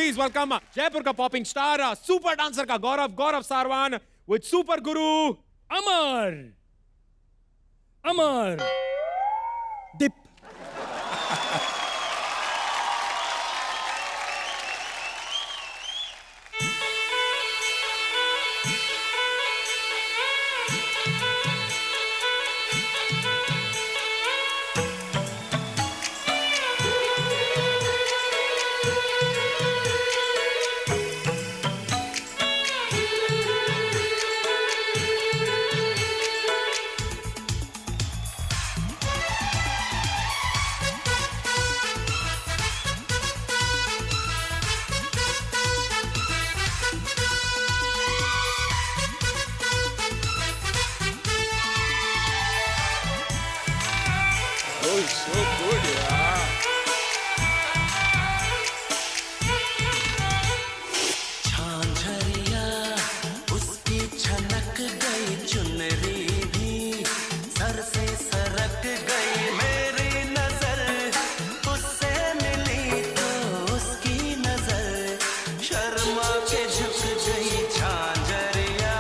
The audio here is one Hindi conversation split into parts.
Please welcome जयपुर का पॉपिंग स्टार, सुपर डांसर का गौरव सारवान with सुपर गुरु अमर डिप। Oh, so good, yeah. झांझरिया उसकी छनक गई, चुनरी भी सर से सरक गई। मेरी नजर उससे मिली तो उसकी नजर शर्मा के झुक गई। झांझरिया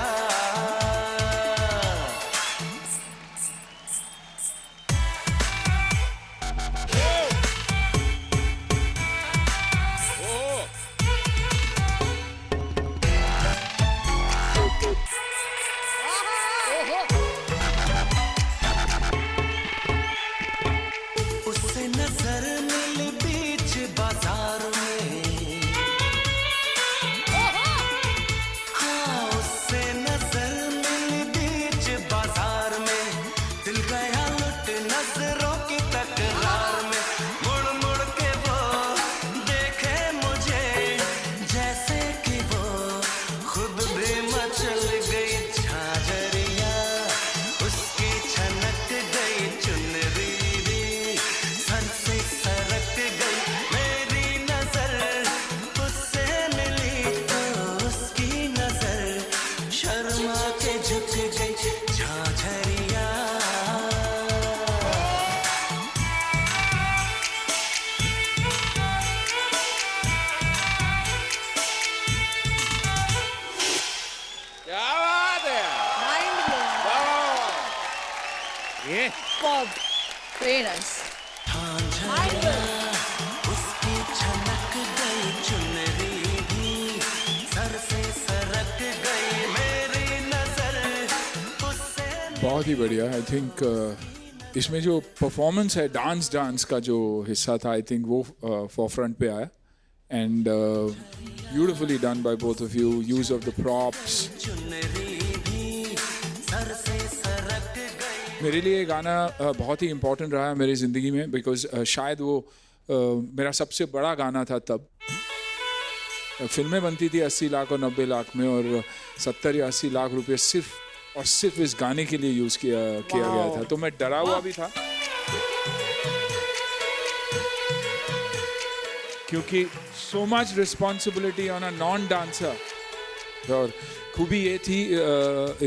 उससे नजर मिली बीच बाजार में। हाँ, उससे नजर मिली बीच बाजार में। दिल गया लुट नजरों की तकरार में। मुड़ मुड़ के वो देखे मुझे जैसे कि वो खुद भी मचल गई। झांझरिया उसकी छनक गई, चुनरी भी सर से सरक गई। मेरी नजर उससे मिली तो उसकी नजर शर्मा के झुक गई। झांझरिया क्या बात है, Mind blowing. वाह। ये Superb. Very nice. झांझरिया उसकी छनक गई, चुनरी भी सर से सरक गई। मेरी नजर उससे बहुत ही बढ़िया। आई थिंक इसमें जो परफॉर्मेंस है डांस का जो हिस्सा था, आई थिंक वो फॉरफ्रंट पे आया and beautifully done by both of you. Use of the props. चुनरी भी सर से सरक गई। मेरे लिए ये गाना बहुत ही इम्पोर्टेंट रहा है मेरी ज़िंदगी में, बिकॉज शायद वो मेरा सबसे बड़ा गाना था तब। फिल्में बनती थी 80 लाख और 90 लाख में, और 70 या 80 लाख रुपए सिर्फ और सिर्फ इस गाने के लिए यूज़ किया गया था। तो मैं डरा हुआ भी था, क्योंकि so much responsibility on a non dancer. और खूबी ये थी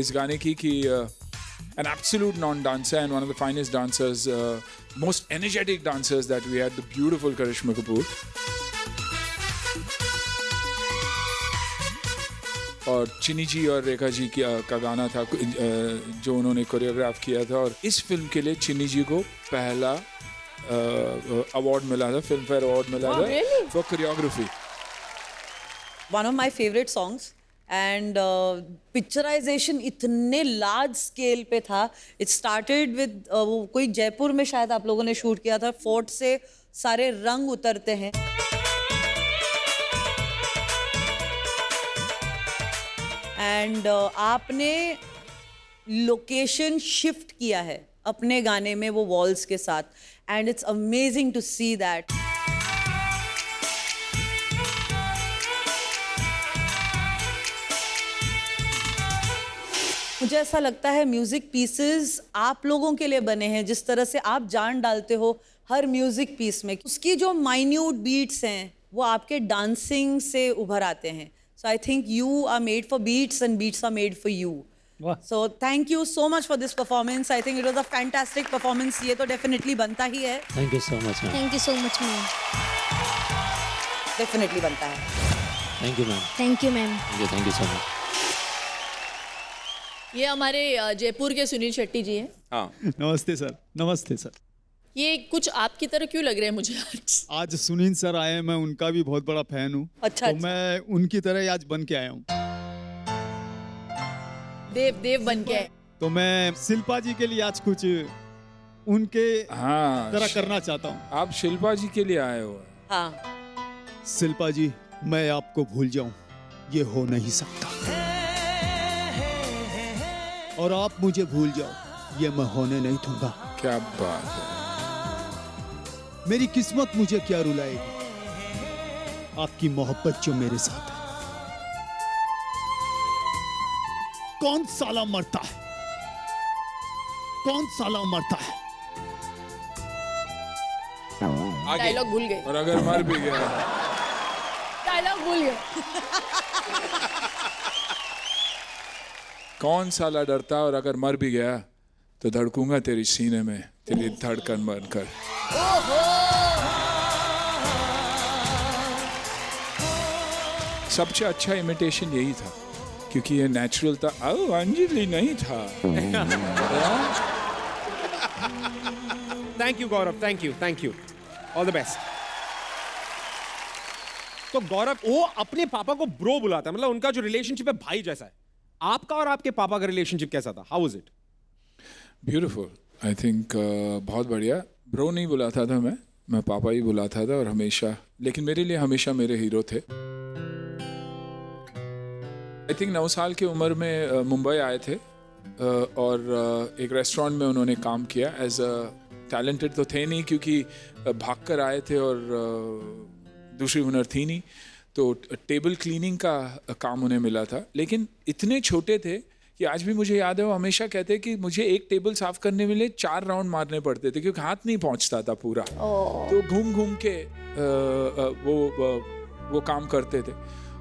इस गाने की कि an absolute non-dancer and one of the finest dancers, most energetic dancers that we had, the beautiful Karishma Kapoor. और चिनी जी और रेखा जी का गाना था जो उन्होंने कोरियोग्राफ किया था, और इस फिल्म के लिए चिनी जी को पहला अवार्ड मिला था, फिल्म फेयर अवार्ड मिला था really? For choreography. one of my favorite songs and picturization इतने लार्ज स्केल पे था। इट स्टार्टेड विद कोई जयपुर में शायद आप लोगों ने शूट किया था। फोर्ट से सारे रंग उतरते हैं, एंड आपने लोकेशन शिफ्ट किया है अपने गाने में वो वॉल्स के साथ, and it's amazing to see that. मुझे ऐसा लगता है म्यूजिक पीसेस आप लोगों के लिए बने हैं। जिस तरह से आप जान डालते हो हर म्यूजिक पीस में, उसकी जो माइन्यूट बीट्स हैं वो आपके डांसिंग से उभर आते हैं। So I think you are made for beats and beats are made for you. So thank you so much for this performance. I think it was a fantastic performance. ये तो डेफिनेटली बनता ही है। Thank you so much ma'am. Thank you so much, ma'am. Definitely बनता है। Thank you ma'am, thank you ma'am. Thank you so much. ये हमारे जयपुर के सुनील शेट्टी जी हैं। हाँ नमस्ते सर, नमस्ते सर। ये कुछ आपकी तरह क्यों लग रहे हैं मुझे आज? आज सुनील सर आए हैं, मैं उनका भी बहुत बड़ा फैन हूँ। अच्छा, तो अच्छा। मैं उनकी तरह ही आज बन के आया हूँ। देव बन के आए। तो मैं शिल्पा जी के लिए आज कुछ उनके हाँ, तरह करना चाहता हूँ। आप शिल्पा जी के लिए आए हो। हाँ, शिल्पा जी, मैं आपको भूल जाऊं ये हो नहीं सकता, और आप मुझे भूल जाओ ये मैं होने नहीं दूंगा। क्या बात है। मेरी किस्मत मुझे क्या रुलाएगी, आपकी मोहब्बत जो मेरे साथ है। कौन साला मरता है, कौन साला मरता है। आगे डायलॉग भूल गए, और अगर मर भी गया, डायलॉग भूल गए। कौन साला डरता, और अगर मर भी गया तो धड़कूंगा तेरी सीने में, तेरी धड़कन बनकर। सबसे अच्छा इमिटेशन यही था, क्योंकि ये नेचुरल था। अंजलि नहीं था। Thank you Gaurav, thank you, all the best. तो गौरव वो अपने पापा को ब्रो बुलाता है, मतलब उनका जो रिलेशनशिप है भाई जैसा है। आपका और आपके पापा का रिलेशनशिप कैसा था? How was it? Beautiful, I think बहुत बढ़िया। ब्रो नहीं बुलाता था मैं पापा ही बुलाता था, और हमेशा, लेकिन मेरे लिए हमेशा मेरे हीरो थे। आई थिंक 9 साल की उम्र में मुंबई आए थे, और एक रेस्टोरेंट में उन्होंने काम किया। एज अ टैलेंटेड तो थे नहीं, क्योंकि भाग कर आए थे और दूसरी हुनर थी नहीं, तो टेबल क्लीनिंग का काम उन्हें मिला था। लेकिन इतने छोटे थे कि आज भी मुझे याद है, वो हमेशा कहते कि मुझे एक टेबल साफ करने में लिए 4 राउंड मारने पड़ते थे, क्योंकि हाथ नहीं पहुंचता था पूरा। तो घूम घूम के वो काम करते थे।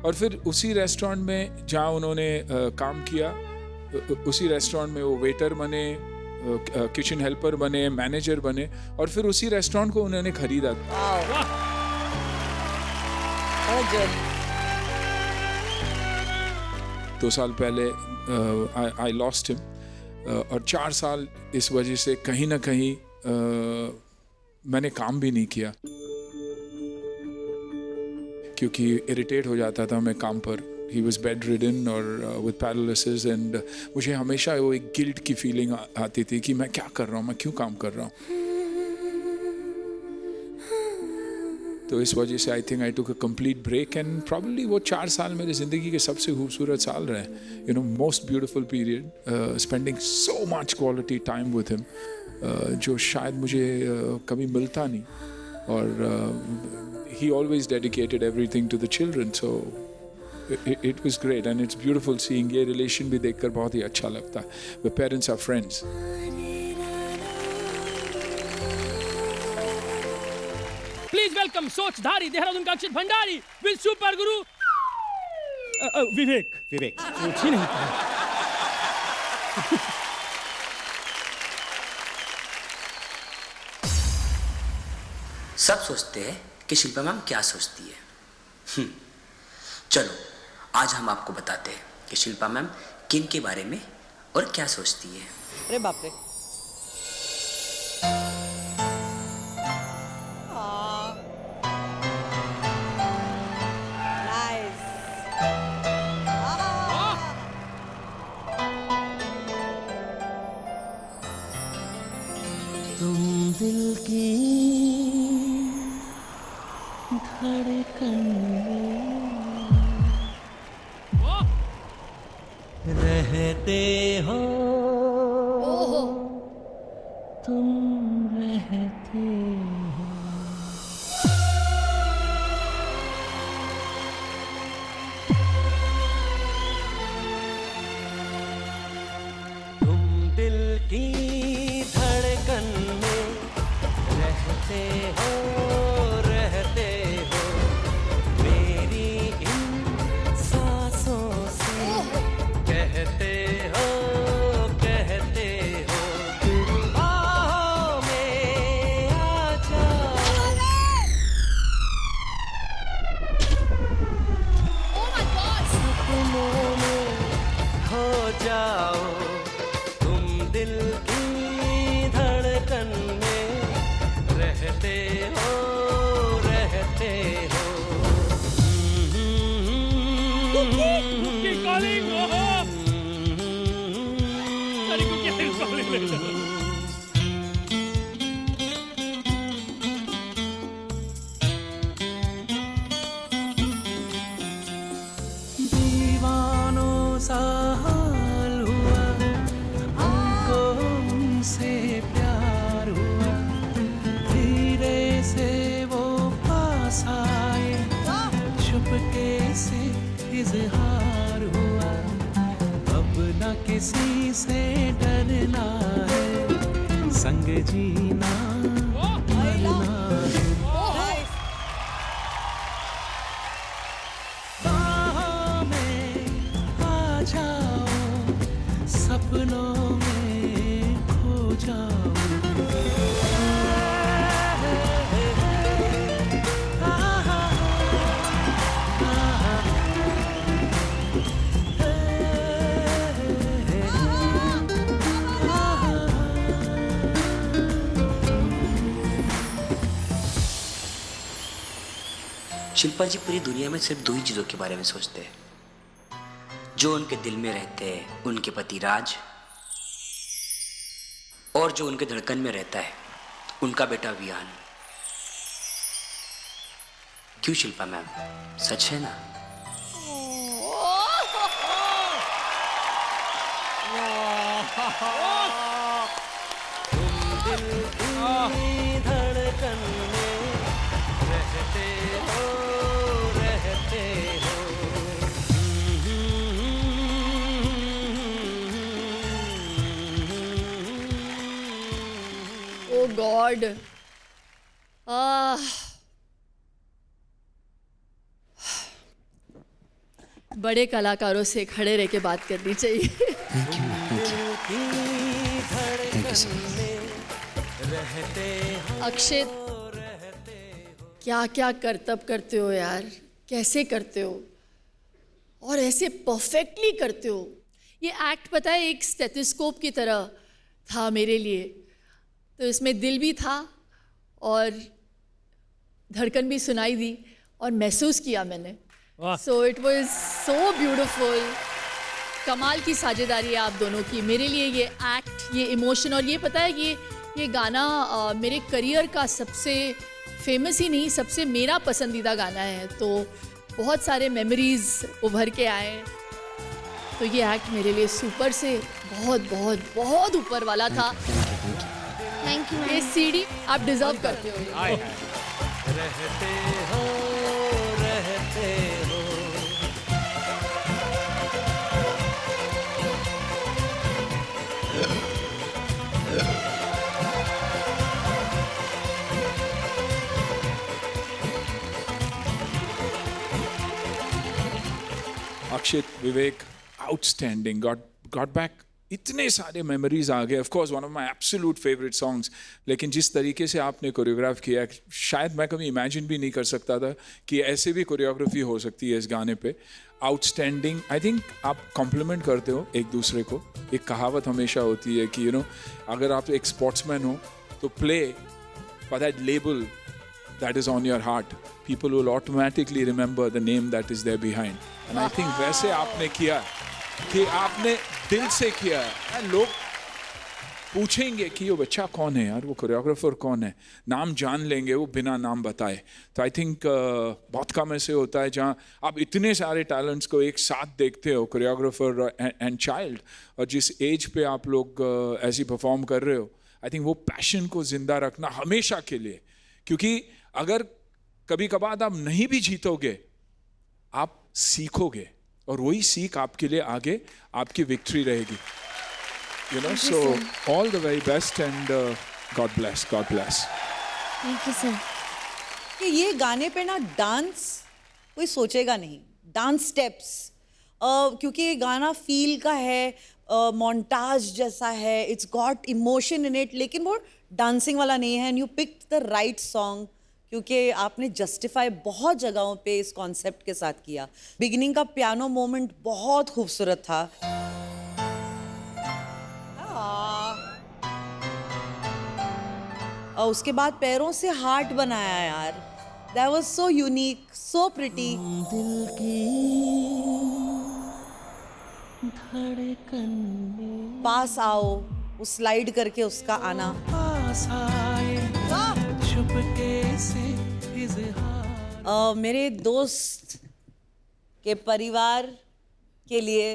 और फिर उसी रेस्टोरेंट में जहाँ उन्होंने काम किया, उसी रेस्टोरेंट में वो वेटर बने, किचन हेल्पर बने, मैनेजर बने, और फिर उसी रेस्टोरेंट को उन्होंने खरीदा। 2 साल पहले आई लॉस्ट हिम, और 4 साल इस वजह से कहीं ना कहीं मैंने काम भी नहीं किया, क्योंकि इरिटेट हो जाता था मैं काम पर। ही वॉज बेड रिडन और विद पैरालिसिस, एंड मुझे हमेशा वो एक गिल्ट की फीलिंग आती थी कि मैं क्या कर रहा हूँ, मैं क्यों काम कर रहा हूँ। तो इस वजह से I think I took a complete break, and probably वो 4 साल मेरी ज़िंदगी के सबसे खूबसूरत साल रहे। You know, most beautiful period, spending so much quality time with him, जो शायद मुझे कभी मिलता नहीं। और he always dedicated everything to the children, so it was great, and it's beautiful seeing ये relation भी देखकर बहुत ही अच्छा लगता है। The parents are friends. Please welcome सोचधारी देहरादून का अक्षित भंडारी विद सुपर गुरु विवेक। सोच ही नहीं पाया। सब सोचते हैं कि शिल्पा मैम क्या सोचती है। चलो आज हम आपको बताते हैं कि शिल्पा मैम किन के बारे में और क्या सोचती है। अरे बाप रे। तुम दिल की धड़कन में रहते हो, तुम रहते हो। तुम दिल की धड़कन में रहते हो, रहते हो। मेरी इन सांसों से कहते हो, कहते हो। बाहों में आ जाओ। कुकी कॉलिंग अरे कुकी कॉलिंग दीवानों सा हाल हुआ, हमको उनसे प्यार हुआ, धीरे से वो पास आए, चुपके से इजहार हुआ, अब न किसी से डरना है, संग जीना मरना है। बाहों में आ जाओ, सपनों में खो जाओ। शिल्पा जी पूरी दुनिया में सिर्फ दो ही चीजों के बारे में सोचते हैं, जो उनके दिल में रहते हैं उनके पति राज, और जो उनके धड़कन में रहता है उनका बेटा विहान। क्यों शिल्पा मैम, सच है ना? धड़कन में रहते हो, रहते हो। ओ गॉड, बड़े कलाकारों से खड़े रह के बात करनी चाहिए। अक्षय, क्या क्या करतब करते हो यार, कैसे करते हो और ऐसे परफेक्टली करते हो। ये एक्ट पता है एक स्टेथोस्कोप की तरह था मेरे लिए, तो इसमें दिल भी था और धड़कन भी सुनाई दी और महसूस किया मैंने। So it was so beautiful. कमाल की साझेदारी है आप दोनों की। मेरे लिए ये एक्ट, ये इमोशन, और ये पता है ये गाना मेरे करियर का सबसे फेमस ही नहीं, सबसे मेरा पसंदीदा गाना है। तो बहुत सारे मेमोरीज उभर के आए। तो ये एक्ट मेरे लिए सुपर से बहुत बहुत बहुत ऊपर वाला था। Thank you. ये सीडी आप डिजर्व करते हो। रहते हो, रहते हो। अक्षित, विवेक, आउटस्टैंडिंग, गॉट बैक। इतने सारे मेमोरीज आ गए। Of course one of my absolute favourite songs. लेकिन जिस तरीके से आपने कोरियोग्राफ किया, शायद मैं कभी इमेजिन भी नहीं कर सकता था कि ऐसे भी कोरियोग्राफी हो सकती है इस गाने पे। आउटस्टैंडिंग। आई थिंक आप कॉम्प्लीमेंट करते हो एक दूसरे को। एक कहावत हमेशा होती है कि अगर आप एक स्पोर्ट्समैन हो तो play for that label that is on your heart. People will automatically remember the name that is there behind. And I think वैसे आपने किया कि आपने दिल से किया। लोग पूछेंगे कि वो बच्चा कौन है यार, वो कोरियोग्राफर कौन है, नाम जान लेंगे वो बिना नाम बताए। तो आई थिंक बहुत कम ऐसे होता है जहाँ आप इतने सारे टैलेंट्स को एक साथ देखते हो, कोरियोग्राफर एंड चाइल्ड, और जिस एज पे आप लोग ऐसी परफॉर्म कर रहे हो। आई थिंक वो पैशन को जिंदा रखना हमेशा के लिए, क्योंकि अगर कभी कभार आप नहीं भी जीतोगे, आप सीखोगे और वही सीख आपके लिए आगे आपकी विक्ट्री रहेगी। So all the very best and God bless. Thank you sir. कि ये गाने पे ना डांस कोई सोचेगा नहीं, डांस स्टेप्स, क्योंकि ये गाना फील का है, मोन्टाज जैसा है, it's got emotion in it, लेकिन वो डांसिंग वाला नहीं है। And you picked the right song, क्योंकि आपने जस्टिफाई बहुत जगहों पे इस कॉन्सेप्ट के साथ किया। बिगिनिंग का पियानो मोमेंट बहुत खूबसूरत था। और उसके बाद पैरों से हार्ट बनाया यार, That was so unique, so pretty. दिल की धड़कन में पास आओ, वो स्लाइड करके उसका आना. पास आए चुपके से इज़हार. मेरे दोस्त के परिवार के लिए,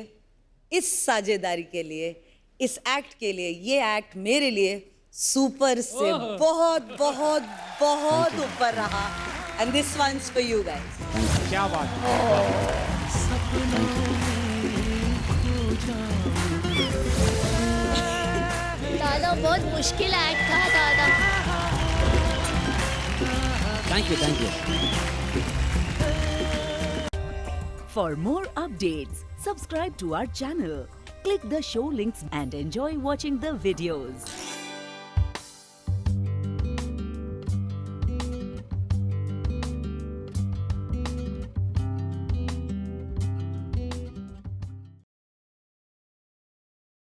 इस साझेदारी के लिए, इस एक्ट के लिए, ये एक्ट मेरे लिए सुपर से बहुत बहुत बहुत ऊपर रहा. And this one's for you guys. क्या बात है. दादा बहुत मुश्किल एक्ट था दादा. Thank you. For more updates, subscribe to our channel, click the show links and enjoy watching the videos.